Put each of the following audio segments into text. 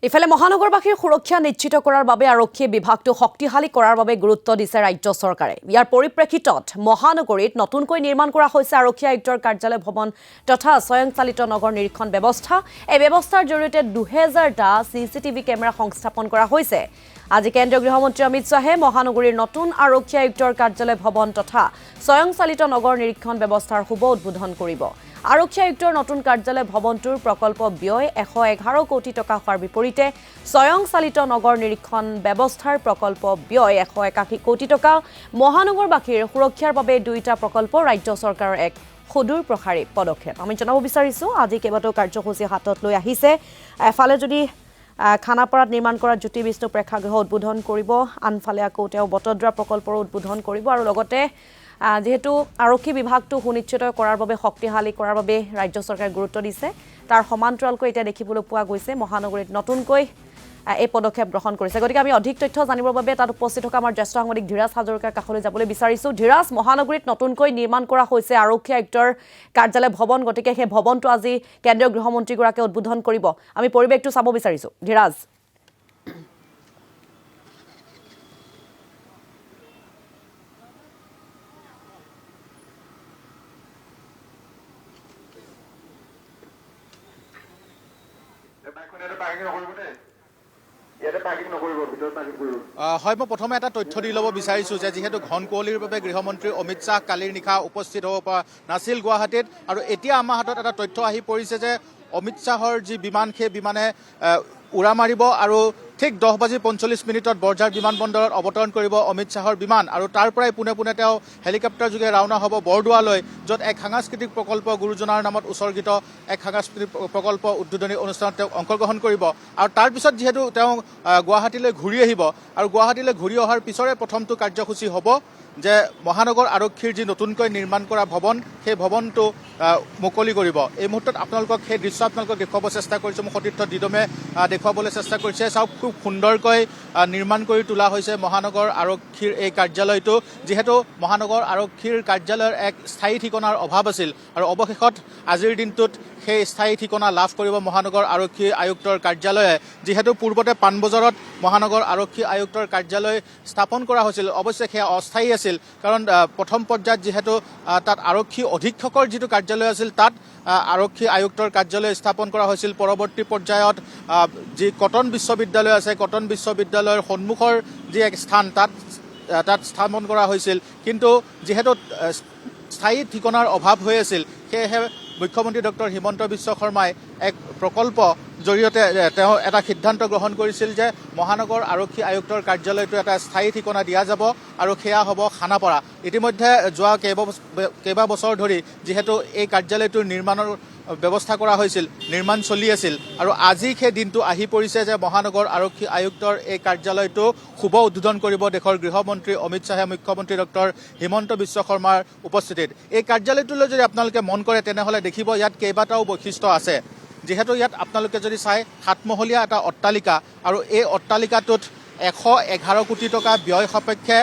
ইফালে মহানগৰবাসীৰ সুৰক্ষা নিশ্চিত কৰাৰ বাবে আৰক্ষী বিভাগটো শক্তিশালী কৰাৰ বাবে গুৰুত্ব দিছে ৰাজ্য চৰকাৰে। ইয়াৰ পৰিপ্ৰেক্ষিতত মহানগৰীত নতুনকৈ নিৰ্মাণ কৰা হৈছে আৰক্ষী আয়ুক্তৰ কাৰ্যালয় ভৱন তথা স্বয়ংচালিত নগৰ নিৰীক্ষণ ব্যৱস্থা। এই ব্যৱস্থাৰ জৰিয়তে 2000টা চিচিটিভি কেমেৰা সংস্থাপন কৰা হৈছে। আজি কেন্দ্ৰীয় গৃহমন্ত্ৰী অমিত শ্বাহে মহানগৰীৰ নতুন আৰক্ষী আয়ুক্তৰ কাৰ্যালয় ভৱন তথা স্বয়ংচালিত নগৰ নিৰীক্ষণ ব্যৱস্থাৰ শুভ উদ্বোধন কৰিব। আৰক্ষী আয়ুক্তৰ নতুন কাৰ্যালয় ভৱনটোৰ প্ৰকল্প ব্যয় 111 কোটি টকা হোৱাৰ বিপৰীতে স্বয়ংচালিত নগৰ নিৰীক্ষণ ব্যৱস্থাৰ প্ৰকল্প ব্যয় 181 কোটি টকা। মহানগৰবাসীৰ সুৰক্ষাৰ বাবে দুইটা প্ৰকল্প ৰাজ্য চৰকাৰৰ এক সুদূৰ প্ৰসাৰী পদক্ষেপ। আমি জনাব বিচাৰিছো আজি কেইবাটাও কাৰ্যসূচী হাতত লৈ আহিছে। এফালে যদি খানাপাৰাত নিৰ্মাণ কৰা জ্যোতি বিষ্ণু প্ৰেক্ষাগৃহ উদ্বোধন কৰিব, আনফালে আকৌ তেওঁ বটদ্ৰা প্ৰকল্পৰ উদ্বোধন কৰিব আৰু লগতে যেহেতু আৰক্ষী বিভাগটো সুনিশ্চিত কৰাৰ বাবে শক্তিশালী কৰাৰ বাবে ৰাজ্য চৰকাৰে গুৰুত্ব দিছে, তাৰ সমান্তৰালকৈ এতিয়া দেখিবলৈ পোৱা গৈছে মহানগৰীত নতুনকৈ এই পদক্ষেপ গ্ৰহণ কৰিছে। গতিকে আমি অধিক তথ্য জানিবৰ বাবে তাত উপস্থিত থকা আমাৰ জ্যেষ্ঠ সাংবাদিক ধীৰাজ হাজৰিকাৰ কাষলৈ যাবলৈ বিচাৰিছো। ধীৰাজ, মহানগৰীত নতুনকৈ নিৰ্মাণ কৰা হৈছে আৰক্ষী আয়ুক্তৰ কাৰ্যালয় ভৱন, গতিকে সেই ভৱনটো আজি কেন্দ্ৰীয় গৃহমন্ত্ৰীগৰাকীয়ে উদ্বোধন কৰিব। আমি পৰিৱেশটো চাব বিচাৰিছো। ধীৰাজ। হয়, মই প্ৰথমে এটা তথ্য দি ল'ব বিচাৰিছোঁ যে যিহেতু ঘন কুঁৱলীৰ বাবে গৃহমন্ত্ৰী অমিত শ্বাহ কালিৰ নিশা উপস্থিত হ'ব পৰা নাছিল গুৱাহাটীত, আৰু এতিয়া আমাৰ হাতত এটা তথ্য আহি পৰিছে যে অমিত শ্বাহৰ যি বিমান সেই বিমানে উৰা মাৰিব আৰু ঠিক 10:45 বৰঝাৰ বিমানবন্দৰত অৱতৰণ কৰিব অমিত শ্বাহৰ বিমান, আৰু তাৰ পৰাই পোনে পোনে তেওঁ হেলিকপ্টাৰ যোগে ৰাওনা হ'ব বৰদোৱালৈ, য'ত এক সাংস্কৃতিক প্ৰকল্প গুৰুজনাৰ নামত উৎসৰ্গিত এক সাংস্কৃতিক প্ৰকল্প উদ্বোধনী অনুষ্ঠানত তেওঁ অংশগ্ৰহণ কৰিব। আৰু তাৰপিছত যিহেতু তেওঁ গুৱাহাটীলৈ ঘূৰি আহিব, আৰু গুৱাহাটীলৈ ঘূৰি অহাৰ পিছৰে প্ৰথমটো কাৰ্যসূচী হ'ব যে মহানগৰ আৰক্ষীৰ যি নতুনকৈ নিৰ্মাণ কৰা ভৱন, সেই ভৱনটো মুকলি কৰিব। এই মুহূৰ্তত আপোনালোকক সেই দৃশ্য আপোনালোকক দেখুৱাব চেষ্টা কৰিছোঁ। মোক সতীৰ্থ দিদমে দেখুৱাবলৈ চেষ্টা কৰিছে। চাওক, খুব সুন্দৰকৈ নিৰ্মাণ কৰি তোলা হৈছে মহানগৰ আৰক্ষীৰ এই কাৰ্যালয়টো। যিহেতু মহানগৰ আৰক্ষীৰ কাৰ্যালয়ৰ এক স্থায়ী ঠিকনাৰ অভাৱ আছিল, আৰু অৱশেষত আজিৰ দিনটোত সেই স্থায়ী ঠিকনা লাভ কৰিব মহানগৰ আৰক্ষী আয়ুক্তৰ কাৰ্যালয়ে। যিহেতু পূৰ্বতে পাণবজাৰত মহানগৰ আৰক্ষী আয়ুক্তৰ কাৰ্যালয় স্থাপন কৰা হৈছিল, অৱশ্যে সেয়া অস্থায়ী আছিল, কাৰণ প্ৰথম পৰ্যায়ত যিহেতু তাত আৰক্ষী অধীক্ষকৰ যিটো কাৰ্যালয় আছিল তাত আৰক্ষী আয়ুক্তৰ কাৰ্যালয় স্থাপন কৰা হৈছিল। পৰৱৰ্তী পৰ্যায়ত যি কটন বিশ্ববিদ্যালয় আছে, কটন বিশ্ববিদ্যালয়ৰ সন্মুখৰ যি এক স্থান তাত স্থাপন কৰা হৈছিল। কিন্তু যিহেতু স্থায়ী ঠিকনাৰ অভাৱ হৈ আছিল, সেয়েহে মুখ্যমন্ত্ৰী ডক্টৰ হিমন্ত বিশ্ব শৰ্মাই এক প্ৰকল্প জৰিয়তে তেওঁ এটা সিদ্ধান্ত গ্ৰহণ কৰিছিল যে মহানগৰ আৰক্ষী আয়ুক্তৰ কাৰ্যালয়টো এটা স্থায়ী ঠিকনা দিয়া যাব, আৰু সেয়া হ'ব খানাপাৰা। ইতিমধ্যে যোৱা কেইবাবছৰ ধৰি যিহেতু এই কাৰ্যালয়টোৰ নিৰ্মাণৰ ব্যৱস্থা কৰা হৈছিল, নিৰ্মাণ চলি আছিল, আৰু আজি সেই দিনটো আহি পৰিছে যে মহানগৰ আৰক্ষী আয়ুক্তৰ এই কাৰ্যালয়টো শুভ উদ্বোধন কৰিব দেশৰ গৃহমন্ত্ৰী অমিত শ্বাহে মুখ্যমন্ত্ৰী ডক্টৰ হিমন্ত বিশ্ব শৰ্মাৰ উপস্থিতিত। এই কাৰ্যালয়টোলৈ যদি আপোনালোকে মন কৰে তেনেহ'লে দেখিব ইয়াত কেইবাটাও বৈশিষ্ট্য আছে। যিহেতু ইয়াত আপোনালোকে যদি চায় 7মহলীয়া এটা অট্টালিকা, আৰু এই অট্টালিকাটোত 111 কোটি টকা ব্যয় সাপেক্ষে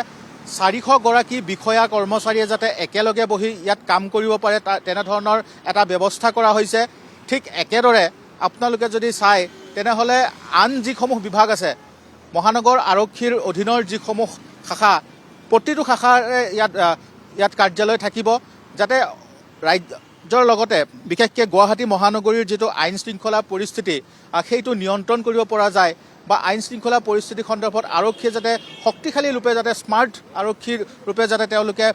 400গৰাকী বিষয়া কৰ্মচাৰীয়ে যাতে একেলগে বহি ইয়াত কাম কৰিব পাৰে তেনেধৰণৰ এটা ব্যৱস্থা কৰা হৈছে। ঠিক একেদৰে আপোনালোকে যদি চায় তেনেহ'লে আন যিসমূহ বিভাগ আছে মহানগৰ আৰক্ষীৰ অধীনৰ যিসমূহ শাখা, প্ৰতিটো শাখাৰে ইয়াত কাৰ্যালয় থাকিব, যাতে ৰাজ্যৰ লগতে বিশেষকৈ গুৱাহাটী মহানগৰীৰ যিটো আইন শৃংখলা পৰিস্থিতি সেইটো নিয়ন্ত্ৰণ কৰিব পৰা যায়, বা আইন শৃংখলা পৰিস্থিতি সন্দৰ্ভত আৰক্ষীয়ে যাতে শক্তিশালী ৰূপে, যাতে স্মাৰ্ট আৰক্ষীৰ ৰূপে যাতে তেওঁলোকে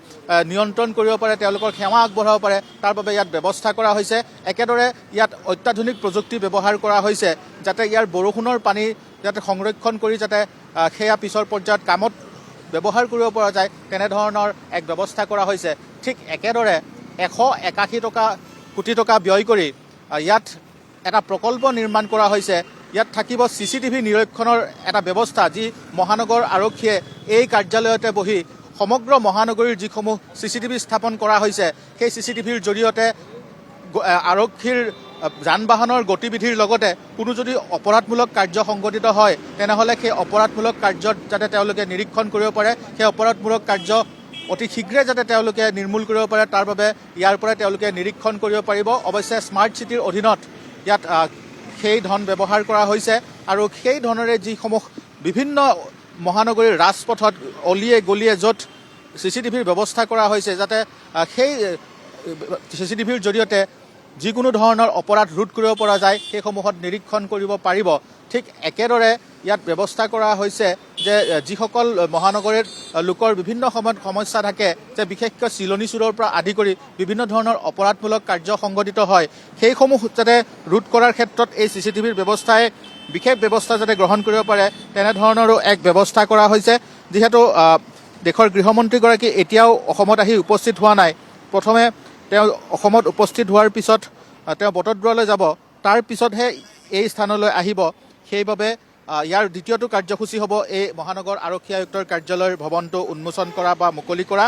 নিয়ন্ত্ৰণ কৰিব পাৰে, তেওঁলোকৰ সেৱা আগবঢ়াব পাৰে, তাৰ বাবে ইয়াত ব্যৱস্থা কৰা হৈছে। একেদৰে ইয়াত অত্যাধুনিক প্ৰযুক্তি ব্যৱহাৰ কৰা হৈছে, যাতে ইয়াৰ বৰষুণৰ পানী যাতে সংৰক্ষণ কৰি যাতে সেয়া পিছৰ পৰ্যায়ত কামত ব্যৱহাৰ কৰিব পৰা যায়, তেনেধৰণৰ এক ব্যৱস্থা কৰা হৈছে। ঠিক একেদৰে 181 কোটি টকা ব্যয় কৰি ইয়াত এটা প্ৰকল্প নিৰ্মাণ কৰা হৈছে। ইয়াত থাকিব CCTV নিৰীক্ষণৰ এটা ব্যৱস্থা, যি মহানগৰ আৰক্ষীয়ে এই কাৰ্যালয়তে বহি সমগ্ৰ মহানগৰীৰ যিসমূহ CCTV স্থাপন কৰা হৈছে, সেই CCTVৰ জৰিয়তে আৰক্ষীৰ যান বাহনৰ গতিবিধিৰ লগতে কোনো যদি অপৰাধমূলক কাৰ্য সংঘটিত হয় তেনেহ'লে সেই অপৰাধমূলক কাৰ্যত যাতে তেওঁলোকে নিৰীক্ষণ কৰিব পাৰে, সেই অপৰাধমূলক কাৰ্য অতি শীঘ্ৰে যাতে তেওঁলোকে নিৰ্মূল কৰিব পাৰে, তাৰ বাবে ইয়াৰ পৰা তেওঁলোকে নিৰীক্ষণ কৰিব পাৰিব। অৱশ্যে স্মাৰ্ট চিটিৰ অধীনত ইয়াত সেই ধন ব্যৱহাৰ কৰা হৈছে আৰু সেই ধনেৰে যিসমূহ বিভিন্ন মহানগৰীৰ ৰাজপথত অলিয়ে গলিয়ে য'ত CCTVৰ ব্যৱস্থা কৰা হৈছে যাতে সেই CCTVৰ জৰিয়তে যিকোনো ধৰণৰ অপৰাধ ৰোধ কৰিব পৰা যায় সেইসমূহত নিৰীক্ষণ কৰিব পাৰিব। ঠিক একেদৰে ইয়াত ব্যৱস্থা কৰা হৈছে যে যিসকল মহানগৰীৰ লোকৰ বিভিন্ন সময়ত সমস্যা থাকে যে বিশেষকৈ চিলনী চুৰৰ পৰা আদি কৰি বিভিন্ন ধৰণৰ অপৰাধমূলক কাৰ্য সংঘটিত হয় সেইসমূহ যাতে ৰোধ কৰাৰ ক্ষেত্ৰত এই CCTVৰ ব্যৱস্থাই বিশেষ ব্যৱস্থা যাতে গ্ৰহণ কৰিব পাৰে তেনেধৰণৰো এক ব্যৱস্থা কৰা হৈছে। যিহেতু দেশৰ গৃহমন্ত্ৰীগৰাকী এতিয়াও অসমত আহি উপস্থিত হোৱা নাই, প্ৰথমে তেওঁ অসমত উপস্থিত হোৱাৰ পিছত তেওঁ বটদ্ৰৱালৈ যাব, তাৰ পিছতহে এই স্থানলৈ আহিব। সেইবাবে ইয়াৰ দ্বিতীয়টো কাৰ্যসূচী হ'ব এই মহানগৰ আৰক্ষী আয়ুক্তৰ কাৰ্যালয়ৰ ভৱনটো উন্মোচন কৰা বা মুকলি কৰা